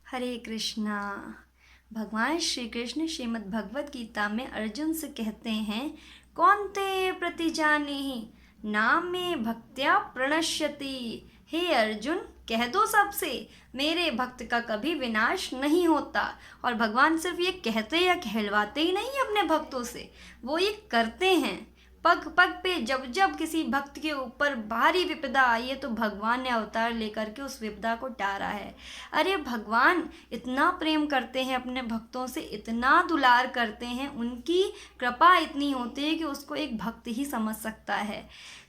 हरे कृष्णा। भगवान श्री कृष्ण श्रीमद् भगवत गीता में अर्जुन से कहते हैं, कौन्तेय प्रतिजानीहि नाम में भक्त्या प्रणश्यति। हे अर्जुन, कह दो सबसे, मेरे भक्त का कभी विनाश नहीं होता। और भगवान सिर्फ ये कहते या कहलवाते ही नहीं अपने भक्तों से, वो ये करते हैं। पग पग पे जब जब किसी भक्त के ऊपर भारी विपदा आई है तो भगवान ने अवतार लेकर के उस विपदा को टारा है। अरे भगवान इतना प्रेम करते हैं अपने भक्तों से, इतना दुलार करते हैं, उनकी कृपा इतनी होती है कि उसको एक भक्त ही समझ सकता है।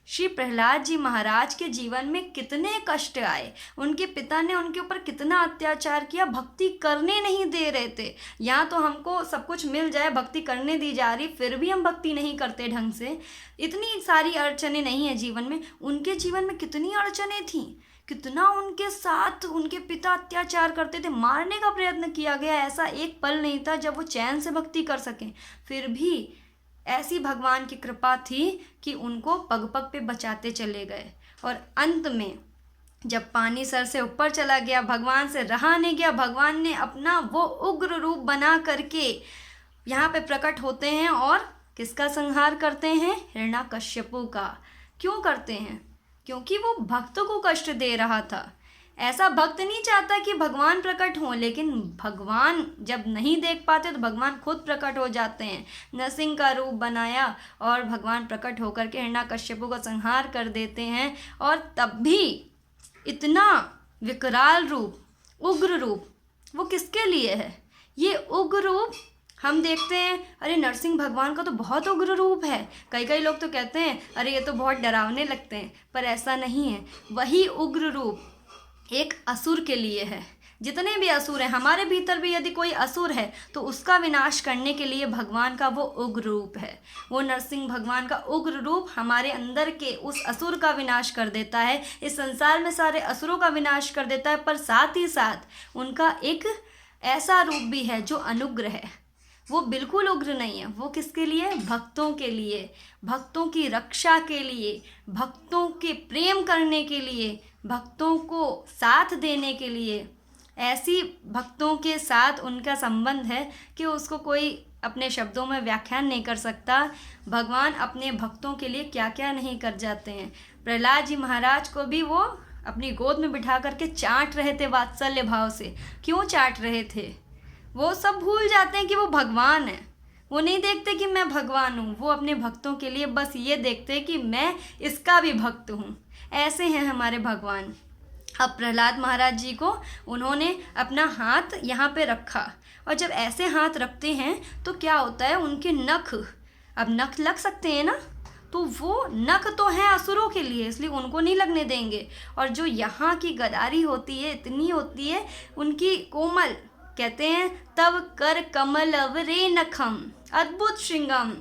श्री प्रहलाद जी महाराज के जीवन में कितने कष्ट आए, उनके पिता ने उनके ऊपर कितना अत्याचार किया, भक्ति करने नहीं दे रहे थे। यहाँ तो हमको सब कुछ मिल जाए, भक्ति करने दी जा रही, फिर भी हम भक्ति नहीं करते ढंग से। इतनी सारी अड़चने नहीं है जीवन में, उनके जीवन में कितनी अड़चने थीं, कितना उनके साथ उनके पिता अत्याचार करते थे, मारने का प्रयत्न किया गया। ऐसा एक पल नहीं था जब वो चैन से भक्ति कर सकें। फिर भी ऐसी भगवान की कृपा थी कि उनको पग पग पे बचाते चले गए। और अंत में जब पानी सर से ऊपर चला गया, भगवान से रहा नहीं गया, भगवान ने अपना वो उग्र रूप बना करके यहाँ पे प्रकट होते हैं और किसका संहार करते हैं? हिरण्याकश्यपु का। क्यों करते हैं? क्योंकि वो भक्त को कष्ट दे रहा था। ऐसा भक्त नहीं चाहता कि भगवान प्रकट हों, लेकिन भगवान जब नहीं देख पाते तो भगवान खुद प्रकट हो जाते हैं। नरसिंह का रूप बनाया और भगवान प्रकट होकर के हिरण्याकश्यपु का संहार कर देते हैं। और तब भी इतना विकराल रूप, उग्र रूप, वो किसके लिए है? ये उग्र रूप हम देखते हैं, अरे नरसिंह भगवान का तो बहुत उग्र रूप है। कई लोग तो कहते हैं अरे ये तो बहुत डरावने लगते हैं, पर ऐसा नहीं है। वही उग्र रूप एक असुर के लिए है। जितने भी असुर हैं, हमारे भीतर भी यदि कोई असुर है तो उसका विनाश करने के लिए भगवान का वो उग्र रूप है। वो नरसिंह भगवान का उग्र रूप हमारे अंदर के उस असुर का विनाश कर देता है, इस संसार में सारे असुरों का विनाश कर देता है। पर साथ ही साथ उनका एक ऐसा रूप भी है जो अनुग्र है। वो बिल्कुल उग्र नहीं है। वो किसके लिए? भक्तों के लिए, भक्तों की रक्षा के लिए, भक्तों के प्रेम करने के लिए, भक्तों को साथ देने के लिए। ऐसी भक्तों के साथ उनका संबंध है कि उसको कोई अपने शब्दों में व्याख्यान नहीं कर सकता। भगवान अपने भक्तों के लिए क्या क्या नहीं कर जाते हैं। प्रहलाद जी महाराज को भी वो अपनी गोद में बिठा करके चाट रहे थे वात्सल्य भाव से। क्यों चाट रहे थे? वो सब भूल जाते हैं कि वो भगवान है। वो नहीं देखते कि मैं भगवान हूँ, वो अपने भक्तों के लिए बस ये देखते हैं कि मैं इसका भी भक्त हूँ। ऐसे हैं हमारे भगवान। अब प्रहलाद महाराज जी को उन्होंने अपना हाथ यहाँ पे रखा, और जब ऐसे हाथ रखते हैं तो क्या होता है, उनके नख, अब नख लग सकते हैं ना, तो वो नख तो हैं असुरों के लिए, इसलिए उनको नहीं लगने देंगे। और जो यहाँ की गदारी होती है, इतनी होती है उनकी कोमल, कहते हैं तब कर कमल अवरे नखम अद्भुत श्रृंगम।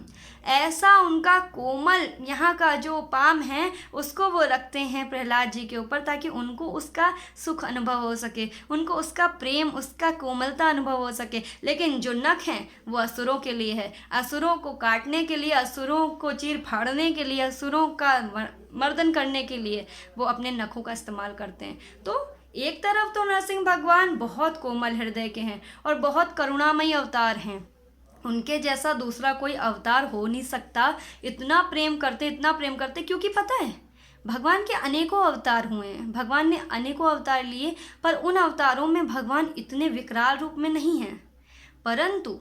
ऐसा उनका कोमल यहाँ का जो पाम है उसको वो रखते हैं प्रहलाद जी के ऊपर, ताकि उनको उसका सुख अनुभव हो सके, उनको उसका प्रेम, उसका कोमलता अनुभव हो सके। लेकिन जो नख हैं वो असुरों के लिए है, असुरों को काटने के लिए, असुरों को चीर फाड़ने के लिए, असुरों का मर्दन करने के लिए वो अपने नखों का इस्तेमाल करते हैं। तो एक तरफ तो नरसिंह भगवान बहुत कोमल हृदय के हैं और बहुत करुणामयी अवतार हैं, उनके जैसा दूसरा कोई अवतार हो नहीं सकता। इतना प्रेम करते, इतना प्रेम करते, क्योंकि पता है भगवान के अनेकों अवतार हुए हैं, भगवान ने अनेकों अवतार लिए, पर उन अवतारों में भगवान इतने विकराल रूप में नहीं हैं। परंतु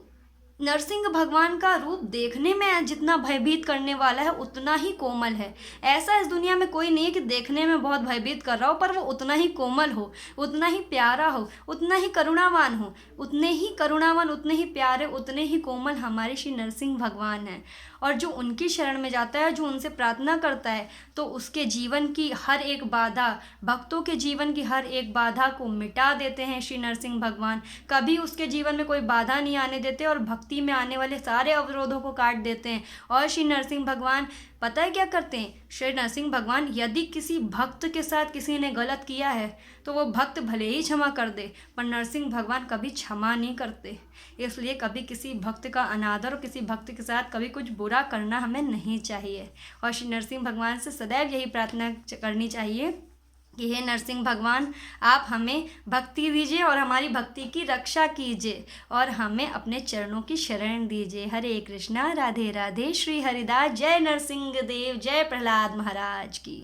नरसिंह भगवान का रूप देखने में जितना भयभीत करने वाला है उतना ही कोमल है। ऐसा इस दुनिया में कोई नहीं है कि देखने में बहुत भयभीत कर रहा हो पर वो उतना ही कोमल हो, उतना ही प्यारा हो, उतना ही करुणावान हो। उतने ही करुणावान, उतने ही प्यारे, उतने ही कोमल हमारे श्री नरसिंह भगवान हैं। और जो उनकी शरण में जाता है, जो उनसे प्रार्थना करता है, तो उसके जीवन की हर एक बाधा, भक्तों के जीवन की हर एक बाधा को मिटा देते हैं श्री नरसिंह भगवान। कभी उसके जीवन में कोई बाधा नहीं आने देते और भक्ति में आने वाले सारे अवरोधों को काट देते हैं। और श्री नरसिंह भगवान पता है क्या करते हैं? श्री नरसिंह भगवान यदि किसी भक्त के साथ किसी ने गलत किया है तो वो भक्त भले ही क्षमा कर दे, पर नरसिंह भगवान कभी क्षमा नहीं करते। इसलिए कभी किसी भक्त का अनादर और किसी भक्त के साथ कभी कुछ बुरा करना हमें नहीं चाहिए। और श्री नरसिंह भगवान से सदैव यही प्रार्थना करनी चाहिए कि हे नरसिंह भगवान, आप हमें भक्ति दीजिए और हमारी भक्ति की रक्षा कीजिए और हमें अपने चरणों की शरण दीजिए। हरे कृष्णा, राधे राधे, श्री हरिदास। जय नरसिंह देव, जय प्रहलाद महाराज की।